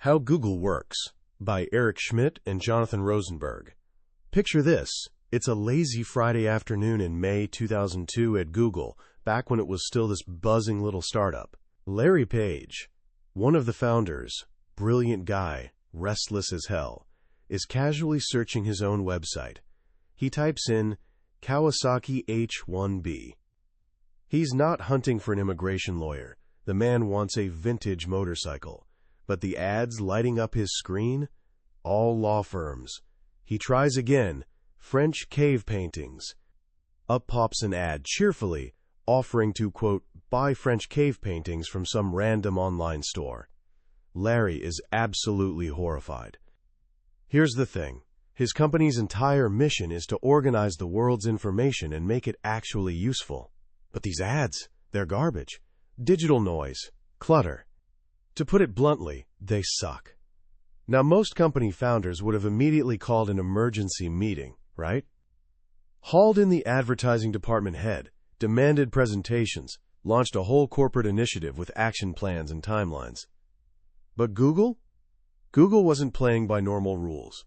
How Google Works by Eric Schmidt and Jonathan Rosenberg. Picture this. It's a lazy Friday afternoon in May 2002 at Google, back when it was still this buzzing little startup. Larry Page, one of the founders, brilliant guy, restless as hell, is casually searching his own website. He types in Kawasaki H1B. He's not hunting for an immigration lawyer. The man wants a vintage motorcycle. But the ads lighting up his screen? All law firms. He tries again. French cave paintings. Up pops an ad cheerfully, offering to, quote, buy French cave paintings from some random online store. Larry is absolutely horrified. Here's the thing. His company's entire mission is to organize the world's information and make it actually useful. But these ads, they're garbage. Digital noise. Clutter. To put it bluntly, they suck. Now, most company founders would have immediately called an emergency meeting, right? Hauled in the advertising department head, demanded presentations, launched a whole corporate initiative with action plans and timelines. But Google? Google wasn't playing by normal rules.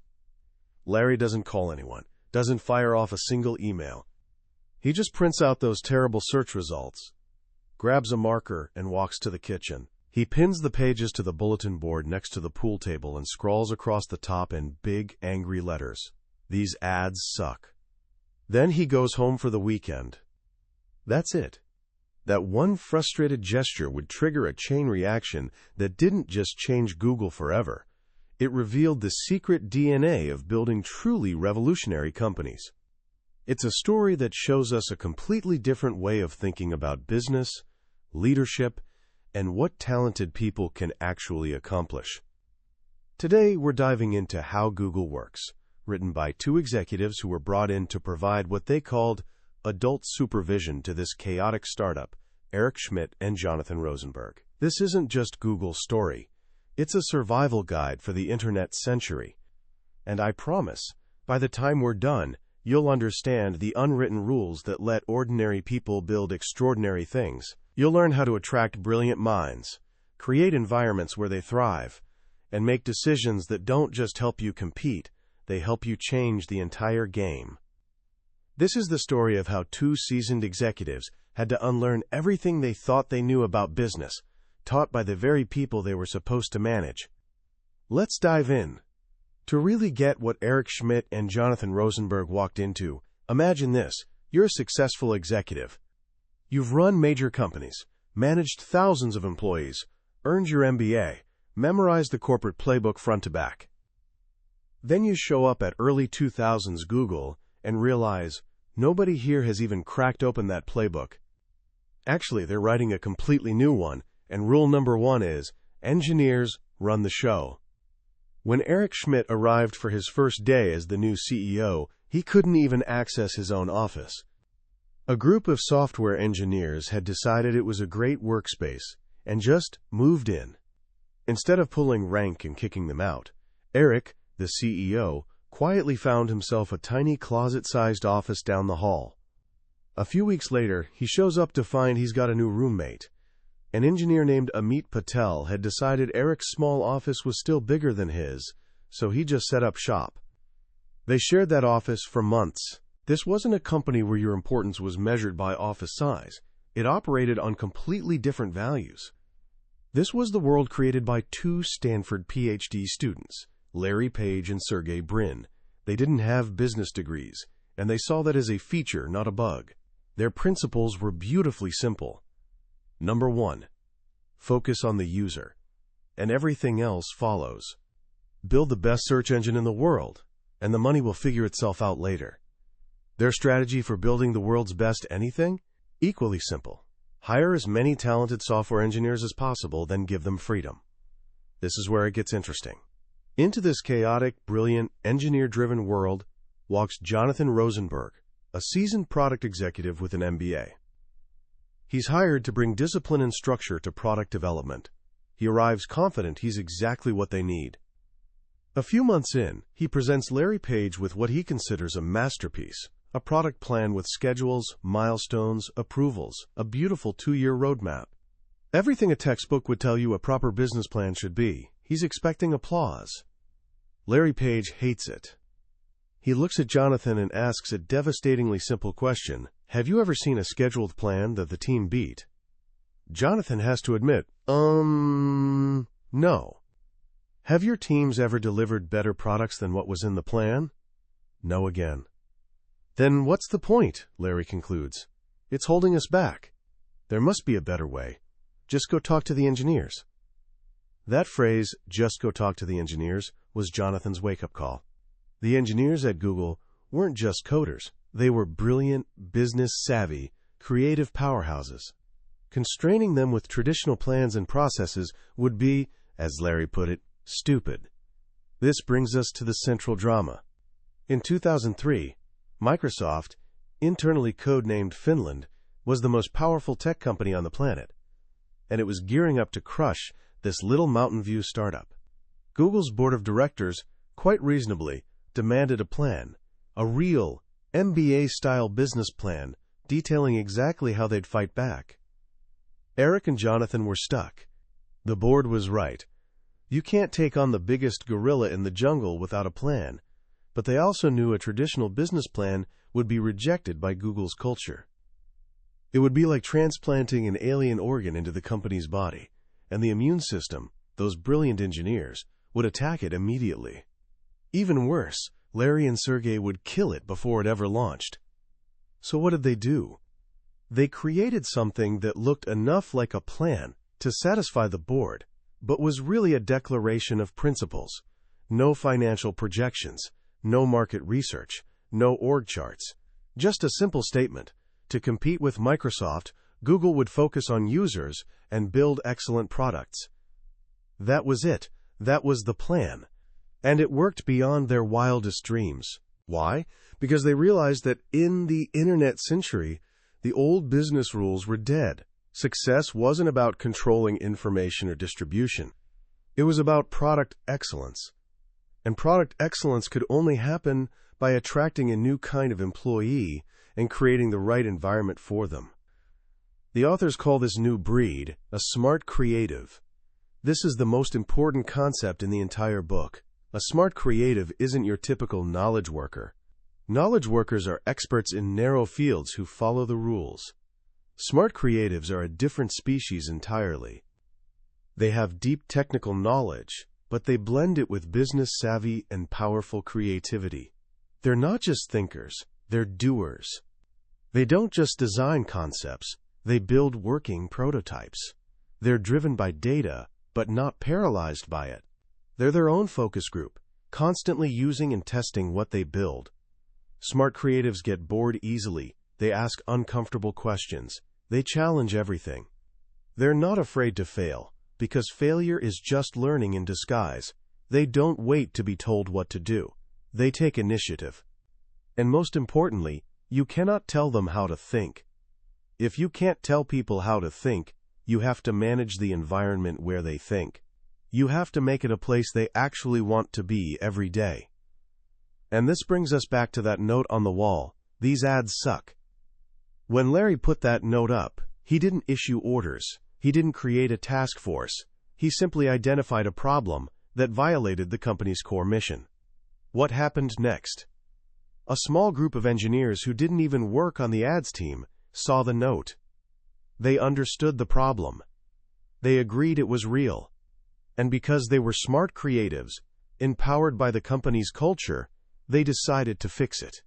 Larry doesn't call anyone, doesn't fire off a single email. He just prints out those terrible search results, grabs a marker, and walks to the kitchen. He pins the pages to the bulletin board next to the pool table and scrawls across the top in big, angry letters. These ads suck. Then he goes home for the weekend. That's it. That one frustrated gesture would trigger a chain reaction that didn't just change Google forever. It revealed the secret DNA of building truly revolutionary companies. It's a story that shows us a completely different way of thinking about business, leadership, and what talented people can actually accomplish. Today, we're diving into How Google Works, written by two executives who were brought in to provide what they called adult supervision to this chaotic startup, Eric Schmidt and Jonathan Rosenberg. This isn't just Google's story. It's a survival guide for the internet century. And I promise, by the time we're done, you'll understand the unwritten rules that let ordinary people build extraordinary things. You'll learn how to attract brilliant minds, create environments where they thrive, and make decisions that don't just help you compete, they help you change the entire game. This is the story of how two seasoned executives had to unlearn everything they thought they knew about business, taught by the very people they were supposed to manage. Let's dive in. To really get what Eric Schmidt and Jonathan Rosenberg walked into, imagine this. You're a successful executive. You've run major companies, managed thousands of employees, earned your MBA, memorized the corporate playbook front to back. Then you show up at early 2000s Google and realize nobody here has even cracked open that playbook. Actually, they're writing a completely new one, and rule number one is, engineers run the show. When Eric Schmidt arrived for his first day as the new CEO, he couldn't even access his own office. A group of software engineers had decided it was a great workspace and just moved in. Instead of pulling rank and kicking them out, Eric, the CEO, quietly found himself a tiny closet-sized office down the hall. A few weeks later, he shows up to find he's got a new roommate. An engineer named Amit Patel had decided Eric's small office was still bigger than his, so he just set up shop. They shared that office for months. This wasn't a company where your importance was measured by office size. It operated on completely different values. This was the world created by two Stanford PhD students, Larry Page and Sergey Brin. They didn't have business degrees, and they saw that as a feature, not a bug. Their principles were beautifully simple. Number one, focus on the user, and everything else follows. Build the best search engine in the world, and the money will figure itself out later. Their strategy for building the world's best anything? Equally simple. Hire as many talented software engineers as possible, then give them freedom. This is where it gets interesting. Into this chaotic, brilliant, engineer-driven world walks Jonathan Rosenberg, a seasoned product executive with an MBA. He's hired to bring discipline and structure to product development. He arrives confident he's exactly what they need. A few months in, he presents Larry Page with what he considers a masterpiece, a product plan with schedules, milestones, approvals, a beautiful 2-year roadmap. Everything a textbook would tell you a proper business plan should be. He's expecting applause. Larry Page hates it. He looks at Jonathan and asks a devastatingly simple question. Have you ever seen a scheduled plan that the team beat? Jonathan has to admit, no. Have your teams ever delivered better products than what was in the plan? No again. Then what's the point? Larry concludes. It's holding us back. There must be a better way. Just go talk to the engineers. That phrase, just go talk to the engineers, was Jonathan's wake-up call. The engineers at Google weren't just coders. They were brilliant, business-savvy, creative powerhouses. Constraining them with traditional plans and processes would be, as Larry put it, stupid. This brings us to the central drama. In 2003, Microsoft, internally codenamed Finland, was the most powerful tech company on the planet, and it was gearing up to crush this little Mountain View startup. Google's board of directors, quite reasonably, demanded a plan, a real MBA-style business plan detailing exactly how they'd fight back. Eric and Jonathan were stuck. The board was right. You can't take on the biggest gorilla in the jungle without a plan, but they also knew a traditional business plan would be rejected by Google's culture. It would be like transplanting an alien organ into the company's body, and the immune system, those brilliant engineers, would attack it immediately. Even worse, Larry and Sergey would kill it before it ever launched. So what did they do? They created something that looked enough like a plan to satisfy the board, but was really a declaration of principles. No financial projections, no market research, no org charts. Just a simple statement. To compete with Microsoft, Google would focus on users and build excellent products. That was it. That was the plan. And it worked beyond their wildest dreams. Why? Because they realized that in the internet century, the old business rules were dead. Success wasn't about controlling information or distribution. It was about product excellence. And product excellence could only happen by attracting a new kind of employee and creating the right environment for them. The authors call this new breed a smart creative. This is the most important concept in the entire book. A smart creative isn't your typical knowledge worker. Knowledge workers are experts in narrow fields who follow the rules. Smart creatives are a different species entirely. They have deep technical knowledge, but they blend it with business savvy and powerful creativity. They're not just thinkers, they're doers. They don't just design concepts, they build working prototypes. They're driven by data, but not paralyzed by it. They're their own focus group, constantly using and testing what they build. Smart creatives get bored easily. They ask uncomfortable questions. They challenge everything. They're not afraid to fail, because failure is just learning in disguise. They don't wait to be told what to do. They take initiative. And most importantly, you cannot tell them how to think. If you can't tell people how to think, you have to manage the environment where they think. You have to make it a place they actually want to be every day. And this brings us back to that note on the wall. These ads suck. When Larry put that note up, he didn't issue orders. He didn't create a task force. He simply identified a problem that violated the company's core mission. What happened next? A small group of engineers who didn't even work on the ads team saw the note. They understood the problem. They agreed it was real. And because they were smart creatives, empowered by the company's culture, they decided to fix it.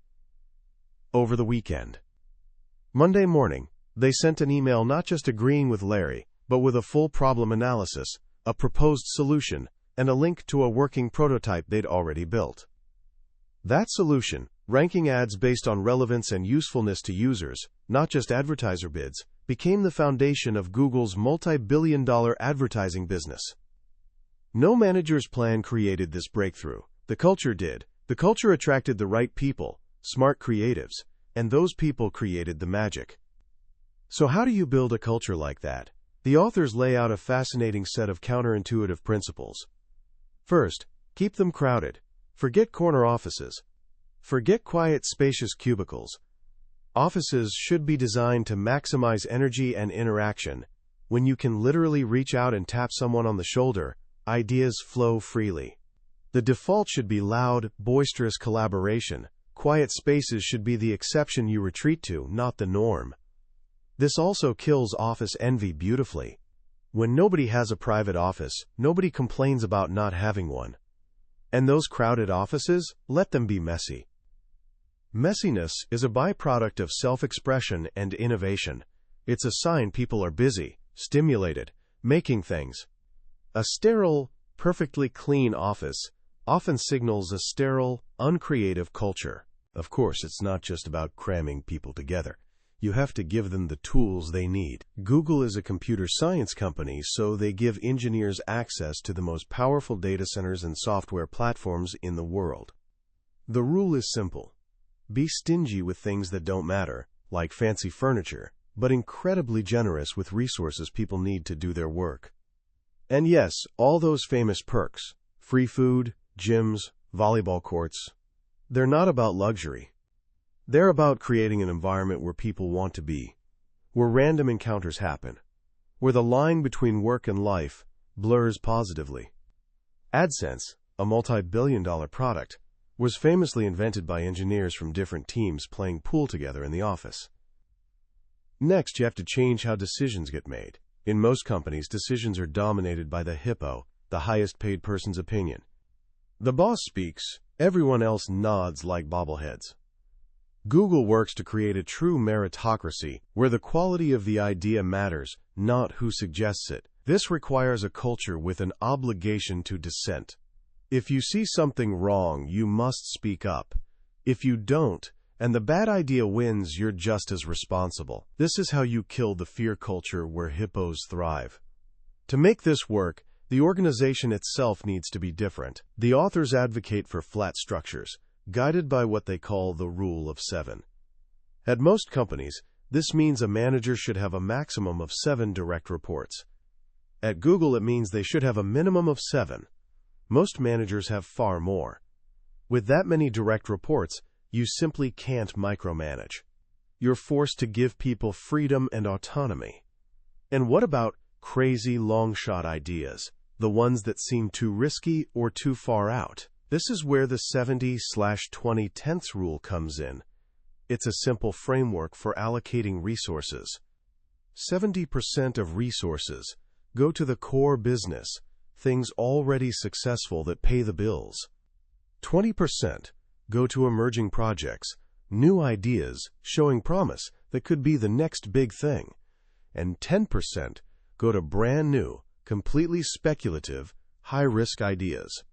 Over the weekend. Monday morning, they sent an email not just agreeing with Larry, but with a full problem analysis, a proposed solution, and a link to a working prototype they'd already built. That solution, ranking ads based on relevance and usefulness to users, not just advertiser bids, became the foundation of Google's multi-billion-dollar advertising business. No manager's plan created this breakthrough. The culture did. The culture attracted the right people, smart creatives, and those people created the magic. So how do you build a culture like that? The authors lay out a fascinating set of counterintuitive principles. First, keep them crowded. Forget corner offices. Forget quiet, spacious cubicles. Offices should be designed to maximize energy and interaction. When you can literally reach out and tap someone on the shoulder, Ideas flow freely. The default should be loud, boisterous collaboration. Quiet spaces should be the exception you retreat to, not the norm. This also kills office envy beautifully. When nobody has a private office, nobody complains about not having one. And those crowded offices, let them be messy. Messiness is a byproduct of self-expression and innovation. It's a sign people are busy, stimulated, making things. A sterile, perfectly clean office often signals a sterile, uncreative culture. Of course, it's not just about cramming people together. You have to give them the tools they need. Google is a computer science company, so they give engineers access to the most powerful data centers and software platforms in the world. The rule is simple. Be stingy with things that don't matter, like fancy furniture, but incredibly generous with resources people need to do their work. And yes, all those famous perks, free food, gyms, volleyball courts, they're not about luxury. They're about creating an environment where people want to be, where random encounters happen, where the line between work and life blurs positively. AdSense, a multi-billion-dollar product, was famously invented by engineers from different teams playing pool together in the office. Next, you have to change how decisions get made. In most companies, decisions are dominated by the hippo, the highest-paid person's opinion. The boss speaks, everyone else nods like bobbleheads. Google works to create a true meritocracy, where the quality of the idea matters, not who suggests it. This requires a culture with an obligation to dissent. If you see something wrong, you must speak up. If you don't, and the bad idea wins, you're just as responsible. This is how you kill the fear culture where hippos thrive. To make this work, the organization itself needs to be different. The authors advocate for flat structures, guided by what they call the Rule of 7. At most companies, this means a manager should have a maximum of 7 direct reports. At Google, it means they should have a minimum of 7. Most managers have far more. With that many direct reports, you simply can't micromanage. You're forced to give people freedom and autonomy. And what about crazy long-shot ideas, the ones that seem too risky or too far out? This is where the 70/20 rule comes in. It's a simple framework for allocating resources. 70% of resources go to the core business, things already successful that pay the bills. 20% go to emerging projects, new ideas showing promise that could be the next big thing. And 10% go to brand new, completely speculative, high-risk ideas.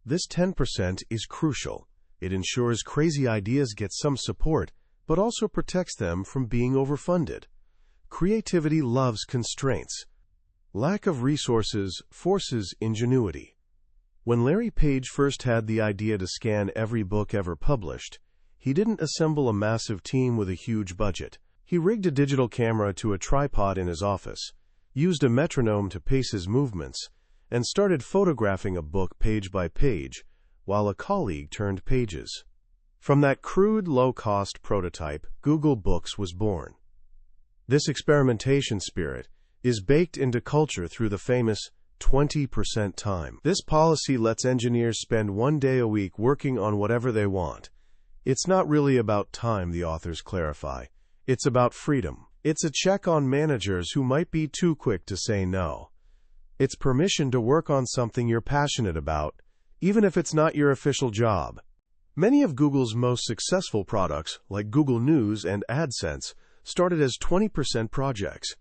This 10% is crucial. It ensures crazy ideas get some support, but also protects them from being overfunded. Creativity loves constraints. Lack of resources forces ingenuity. When Larry Page first had the idea to scan every book ever published, he didn't assemble a massive team with a huge budget. He rigged a digital camera to a tripod in his office, used a metronome to pace his movements, and started photographing a book page by page, while a colleague turned pages. From that crude, low-cost prototype, Google Books was born. This experimentation spirit is baked into culture through the famous 20% time. This policy lets engineers spend 1 day a week working on whatever they want. It's not really about time, the authors clarify. It's about freedom. It's a check on managers who might be too quick to say no. It's permission to work on something you're passionate about, even if it's not your official job. Many of Google's most successful products, like Google News and AdSense, started as 20% projects.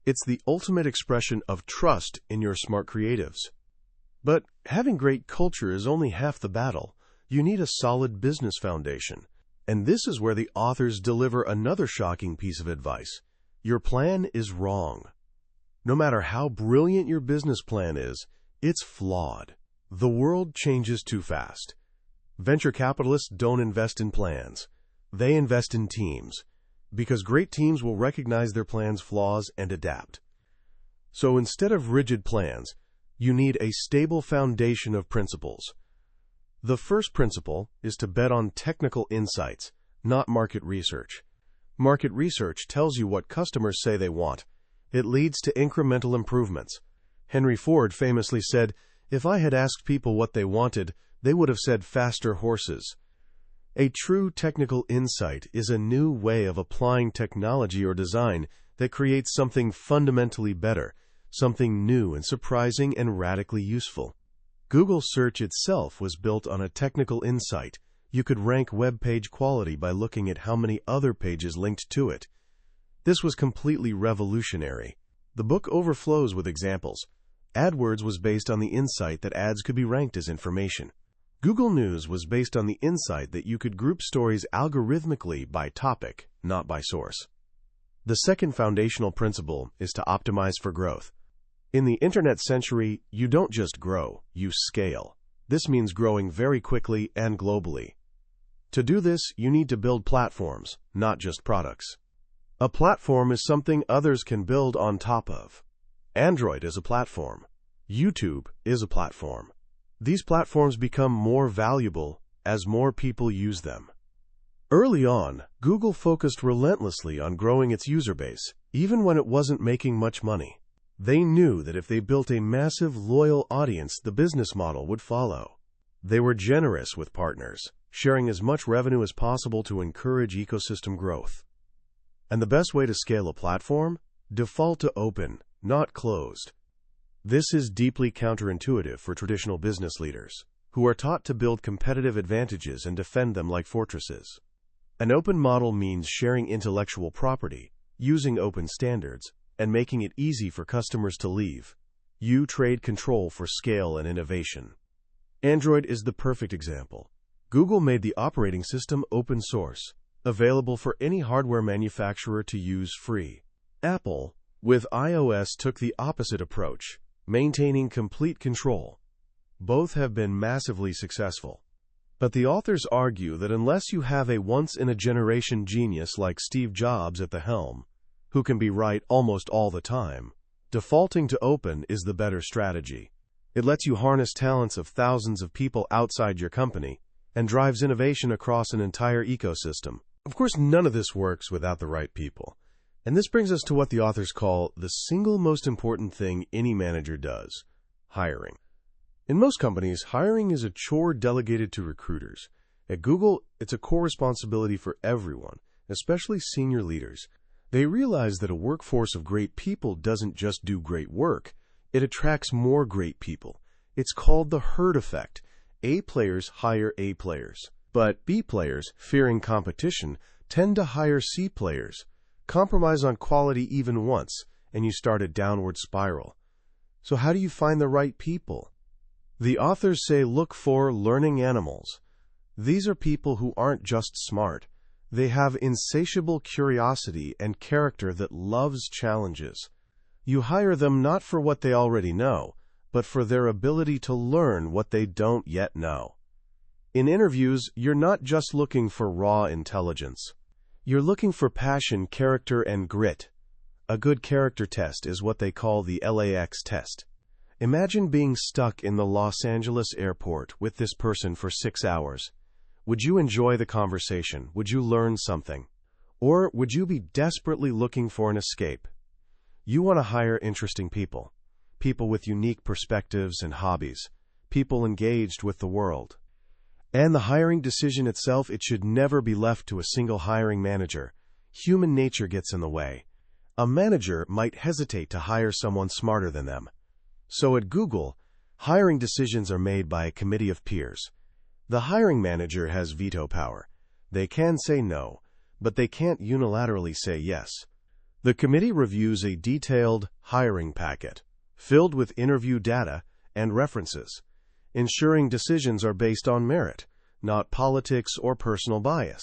It's the ultimate expression of trust in your smart creatives. But having great culture is only half the battle. You need a solid business foundation. And this is where the authors deliver another shocking piece of advice. Your plan is wrong. No matter how brilliant your business plan is, it's flawed. The world changes too fast. Venture capitalists don't invest in plans. They invest in teams, because great teams will recognize their plans' flaws and adapt. So instead of rigid plans, you need a stable foundation of principles. The first principle is to bet on technical insights, not market research. Market research tells you what customers say they want. It leads to incremental improvements. Henry Ford famously said, "If I had asked people what they wanted, they would have said faster horses." A true technical insight is a new way of applying technology or design that creates something fundamentally better, something new and surprising and radically useful. Google search itself was built on a technical insight. You could rank web page quality by looking at how many other pages linked to it. This was completely revolutionary. The book overflows with examples. AdWords was based on the insight that ads could be ranked as information. Google News was based on the insight that you could group stories algorithmically by topic, not by source. The second foundational principle is to optimize for growth. In the internet century, you don't just grow, you scale. This means growing very quickly and globally. To do this, you need to build platforms, not just products. A platform is something others can build on top of. Android is a platform. YouTube is a platform. These platforms become more valuable as more people use them. Early on, Google focused relentlessly on growing its user base, even when it wasn't making much money. They knew that if they built a massive, loyal audience, the business model would follow. They were generous with partners, sharing as much revenue as possible to encourage ecosystem growth. And the best way to scale a platform? Default to open, not closed. This is deeply counterintuitive for traditional business leaders, who are taught to build competitive advantages and defend them like fortresses. An open model means sharing intellectual property, using open standards, and making it easy for customers to leave. You trade control for scale and innovation. Android is the perfect example. Google made the operating system open source, available for any hardware manufacturer to use free. Apple, with iOS, took the opposite approach, maintaining complete control. Both have been massively successful. But the authors argue that unless you have a once-in-a-generation genius like Steve Jobs at the helm, who can be right almost all the time, defaulting to open is the better strategy. It lets you harness talents of thousands of people outside your company and drives innovation across an entire ecosystem. Of course, none of this works without the right people. And this brings us to what the authors call the single most important thing any manager does: hiring. In most companies, hiring is a chore delegated to recruiters. At Google, it's a core responsibility for everyone, especially senior leaders. They realize that a workforce of great people doesn't just do great work, it attracts more great people. It's called the herd effect. A players hire A players. But B players, fearing competition, tend to hire C players. Compromise on quality even once, and you start a downward spiral. So how do you find the right people? The authors say look for learning animals. These are people who aren't just smart. They have insatiable curiosity and character that loves challenges. You hire them not for what they already know, but for their ability to learn what they don't yet know. In interviews, you're not just looking for raw intelligence. You're looking for passion, character, and grit. A good character test is what they call the LAX test. Imagine being stuck in the Los Angeles airport with this person for 6 hours. Would you enjoy the conversation? Would you learn something? Or would you be desperately looking for an escape? You want to hire interesting people. People with unique perspectives and hobbies. People engaged with the world. And the hiring decision itself, it should never be left to a single hiring manager. Human nature gets in the way. A manager might hesitate to hire someone smarter than them. So at Google, hiring decisions are made by a committee of peers. The hiring manager has veto power. They can say no, but they can't unilaterally say yes. The committee reviews a detailed hiring packet, filled with interview data and references, ensuring decisions are based on merit, not politics or personal bias.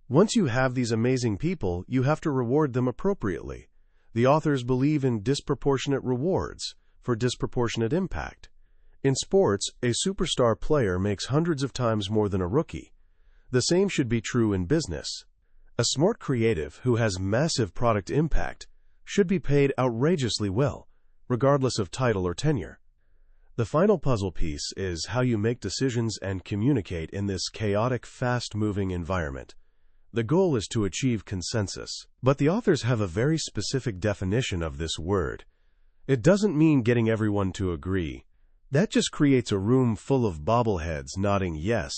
Once you have these amazing people, you have to reward them appropriately. The authors believe in disproportionate rewards for disproportionate impact. In sports, a superstar player makes hundreds of times more than a rookie. The same should be true in business. A smart creative who has massive product impact should be paid outrageously well, regardless of title or tenure. The final puzzle piece is how you make decisions and communicate in this chaotic, fast-moving environment. The goal is to achieve consensus, but the authors have a very specific definition of this word. It doesn't mean getting everyone to agree. That just creates a room full of bobbleheads nodding yes,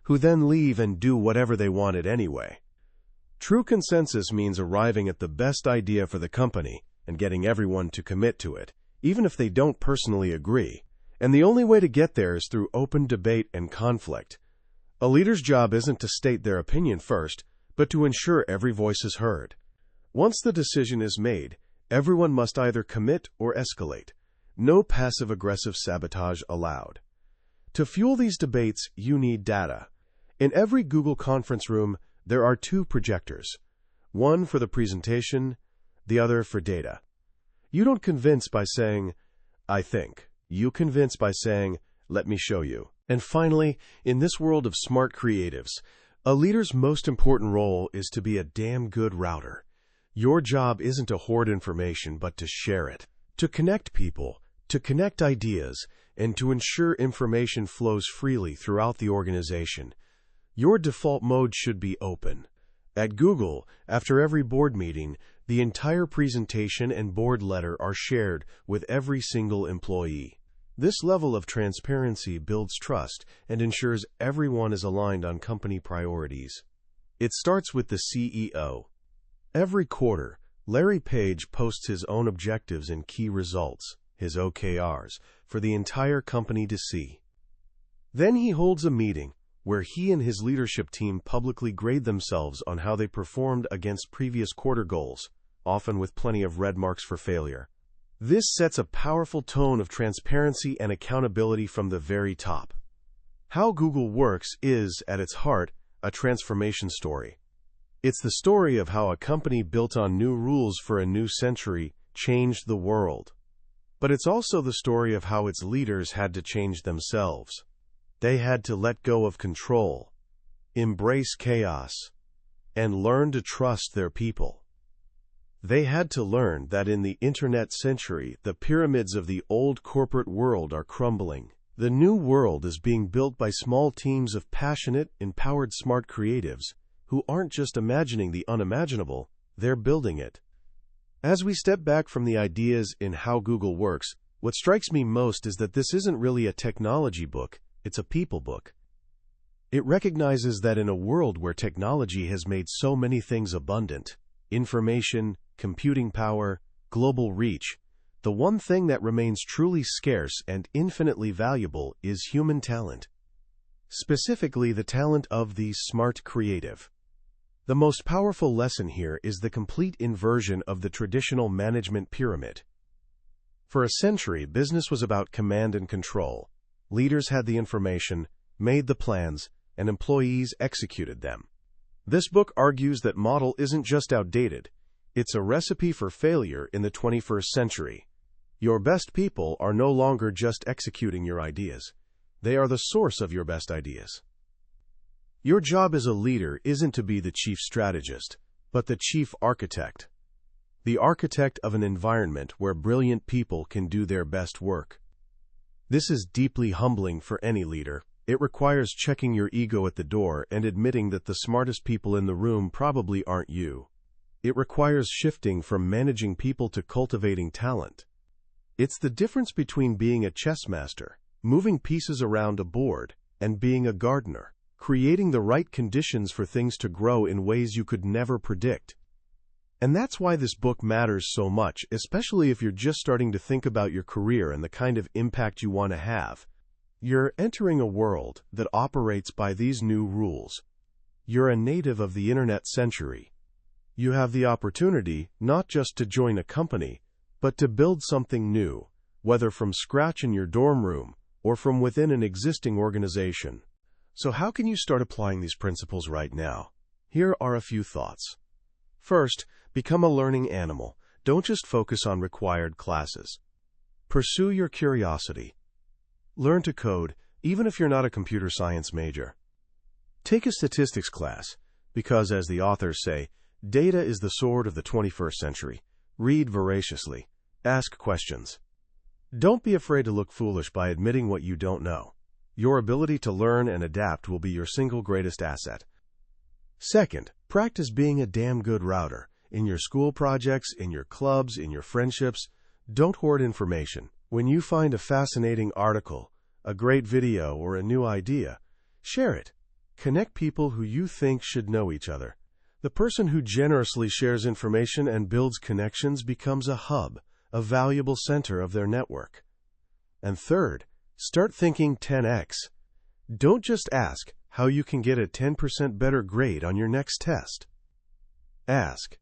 who then leave and do whatever they wanted anyway. True consensus means arriving at the best idea for the company and getting everyone to commit to it, even if they don't personally agree. And the only way to get there is through open debate and conflict. A leader's job isn't to state their opinion first, but to ensure every voice is heard. Once the decision is made, everyone must either commit or escalate. No passive-aggressive sabotage allowed. To fuel these debates, you need data. In every Google conference room, there are two projectors. One for the presentation, the other for data. You don't convince by saying, "I think." You convince by saying, "Let me show you." And finally, in this world of smart creatives, a leader's most important role is to be a damn good router. Your job isn't to hoard information, but to share it, to connect people, to connect ideas, and to ensure information flows freely throughout the organization. Your default mode should be open. At Google, after every board meeting, the entire presentation and board letter are shared with every single employee. This level of transparency builds trust and ensures everyone is aligned on company priorities. It starts with the CEO. Every quarter, Larry Page posts his own objectives and key results, his OKRs, for the entire company to see. Then he holds a meeting where he and his leadership team publicly grade themselves on how they performed against previous quarter goals, often with plenty of red marks for failure. This sets a powerful tone of transparency and accountability from the very top. How Google works is, at its heart, a transformation story. It's the story of how a company built on new rules for a new century changed the world. But it's also the story of how its leaders had to change themselves. They had to let go of control, embrace chaos, and learn to trust their people. They had to learn that in the internet century, the pyramids of the old corporate world are crumbling. The new world is being built by small teams of passionate, empowered smart creatives who aren't just imagining the unimaginable, they're building it. As we step back from the ideas in how Google works, what strikes me most is that this isn't really a technology book, it's a people book. It recognizes that in a world where technology has made so many things abundant, information, computing power, global reach, the one thing that remains truly scarce and infinitely valuable is human talent. Specifically, the talent of the smart creative. The most powerful lesson here is the complete inversion of the traditional management pyramid. For a century, business was about command and control. Leaders had the information, made the plans, and employees executed them. This book argues that model isn't just outdated, it's a recipe for failure in the 21st century. Your best people are no longer just executing your ideas. They are the source of your best ideas. Your job as a leader isn't to be the chief strategist, but the chief architect. The architect of an environment where brilliant people can do their best work. This is deeply humbling for any leader. It requires checking your ego at the door and admitting that the smartest people in the room probably aren't you. It requires shifting from managing people to cultivating talent. It's the difference between being a chess master, moving pieces around a board, and being a gardener, creating the right conditions for things to grow in ways you could never predict. And that's why this book matters so much, especially if you're just starting to think about your career and the kind of impact you want to have. You're entering a world that operates by these new rules. You're a native of the internet century. You have the opportunity not just to join a company, but to build something new, whether from scratch in your dorm room or from within an existing organization. So how can you start applying these principles right now? Here are a few thoughts. First, become a learning animal. Don't just focus on required classes. Pursue your curiosity. Learn to code, even if you're not a computer science major. Take a statistics class, because as the authors say, data is the sword of the 21st century. Read voraciously. Ask questions. Don't be afraid to look foolish by admitting what you don't know. Your ability to learn and adapt will be your single greatest asset. Second, practice being a damn good router. In your school projects, in your clubs, in your friendships. Don't hoard information. When you find a fascinating article, a great video, or a new idea, share it. Connect people who you think should know each other. The person who generously shares information and builds connections becomes a hub, a valuable center of their network. And third, start thinking 10x. Don't just ask how you can get a 10% better grade on your next test. Ask,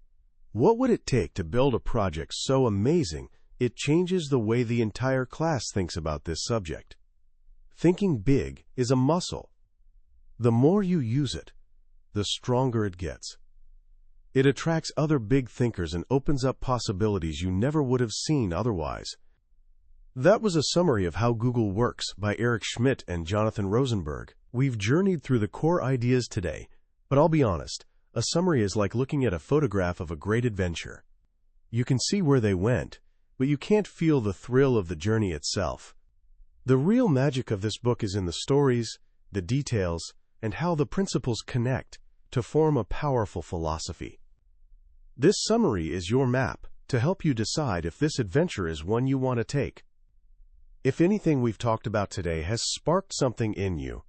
what would it take to build a project so amazing it changes the way the entire class thinks about this subject? Thinking big is a muscle. The more you use it, the stronger it gets. It attracts other big thinkers and opens up possibilities you never would have seen otherwise. That was a summary of How Google Works by Eric Schmidt and Jonathan Rosenberg. We've journeyed through the core ideas today, but I'll be honest, a summary is like looking at a photograph of a great adventure. You can see where they went, but you can't feel the thrill of the journey itself. The real magic of this book is in the stories, the details, and how the principles connect to form a powerful philosophy. This summary is your map to help you decide if this adventure is one you want to take. If anything we've talked about today has sparked something in you,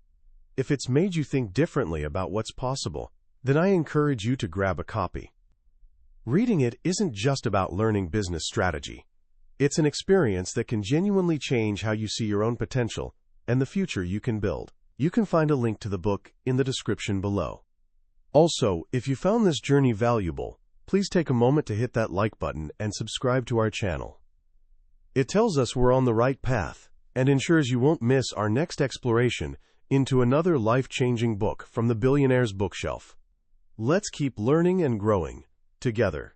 if it's made you think differently about what's possible, then I encourage you to grab a copy. Reading it isn't just about learning business strategy. It's an experience that can genuinely change how you see your own potential and the future you can build. You can find a link to the book in the description below. Also, if you found this journey valuable, please take a moment to hit that like button and subscribe to our channel. It tells us we're on the right path and ensures you won't miss our next exploration into another life-changing book from the billionaire's bookshelf. Let's keep learning and growing together.